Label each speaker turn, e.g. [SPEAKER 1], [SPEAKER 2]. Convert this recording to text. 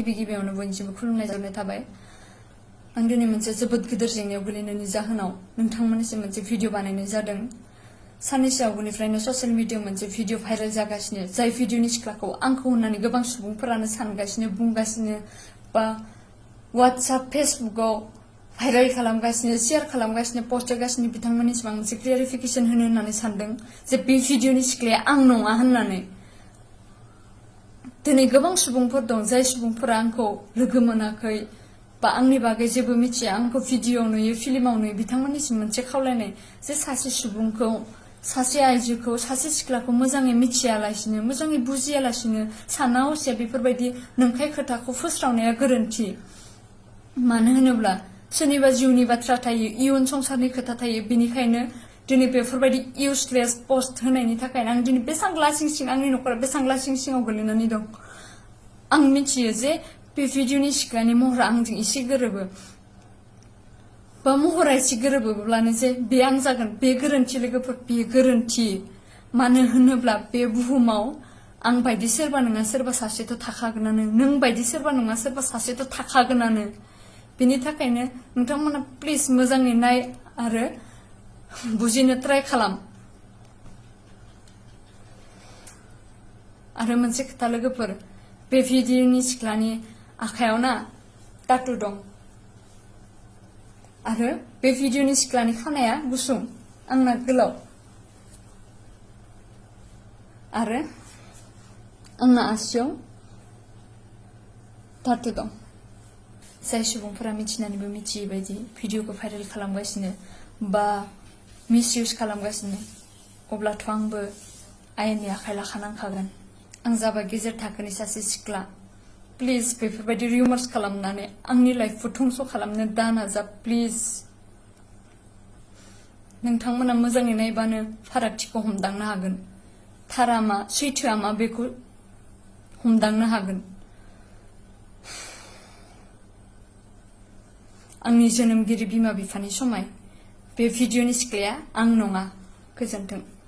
[SPEAKER 1] गिबियावनो बयनिसिमबो खुलुमनाय जानाय थाबाय। आं दिनै मोनसे जोबोद गिदिर जेंनायाव गोलैनायनि जाहोनाव नोंथांमोननिसिम मोनसे भिडिअ बानायनाय जादों। साननैसो आवगोलनिफ्रायनो ससियेल मिडियायाव मोनसे भिडिअ भाइरेल जागासिनो, जाय भिडिअनि सिख्लाखौ आंखौ होननानै गोबां सुबुंफोरानो सानगासिनो, बुंगासिनो बा WhatsApp, फेसबुकआव भाइरेल खालामगासिनो, शेयार खालामगासिनो, पस्ट होगासिनो। बिथांमोननिसिम आं मोनसे क्लियारिफिकेशन होनो होननानै सानदों जे बे भिडिअनि सिख्लाया आं नङा होननानै। दिनै गोबां सुबुंफोर दं जाय सुबुंफोरा आंखौ लोगो मोनाखै बा आंनि बागै जेबो मिथिया, आंखौ भिडिअ नुयो, फिल्माव नुयो। बिथांमोननिसिम मोनसे खावलायनाय जे सासे सुबुंखौ, सासे आइजोखौ, सासे सिख्लाखौ मोजाङै मिथियालासिनो, मोजाङै बुजियालासिनो, साना हसिया बेफोरबायदि नंखाय खोथाखौ फोस्रावनाया गोरोन्थि। मानो होनोब्ला सोरनिबा जिउनि बाथ्रा थायो, इयुन संसारनि खोथा थायो। बेनिखायनो दिनै बेफोरबायदि इउजलेस पस्ट होनायनि थाखायनो आं दिनै बेसां लासिं आंनि नखरा बेसां लासिङाव गोलैनानै दं। आं मिथियो जे बे भिडिअनि सिख्लानि महरा आंजों एसे गोरोबो बा महरा एसे गोरोबोब्लानो जे बे आं जागोन, बे गोरोन्थि लोगोफोर, बे गोरोन्थि। मानो होनोब्ला बे बुहुमाव आं बायदि सोरबा नङा सोरबा सासेथ' थाखागोनानो, नों बायदि सोरबा नङा सोरबा सासेथ' थाखागोनानो। बेनि थाखायनो नोंथांमोना प्लिज मोजाङै नाय आरो बुजिनो ट्राइ खालाम। आरो मोनसे खोथा लोगोफोर, बे भिडिअनि सिख्लानि आखायाव ना टाटु दं आरो बे भिडिअनि सिख्लानि खानाया गुसुं, आंना गोलाव। आरो आंना आसियाव टाटु दं। जाय सुबुंफोरा मिथिनानैबो मिथियै बायदि भिडिअखौ भाइरेल खालामगासिनो बा मिसइउज खालामगासिनो, अब्लाथ' आंबो आयेननि आखाइ लाखानांखागोन। आं जाबाय गेजेर थाखोनि सासे सिख्ला। प्लिज बेफोरबायदि रिउमार्स खालामनानै आंनि लाइफखौ धंस' खालामनो दा नाजा प्लिज। नोंथांमोना मोजाङै नायबानो फारागथिखौ हमदांनो हागोन। थारा मा, सैथोआ मा बेखौ हमदांनो हागोन। आंनि जोनोमगिरि बिमा बिफानि समाय बे भिडिअनि सिख्लाया आं नङा। गोजोन्थों।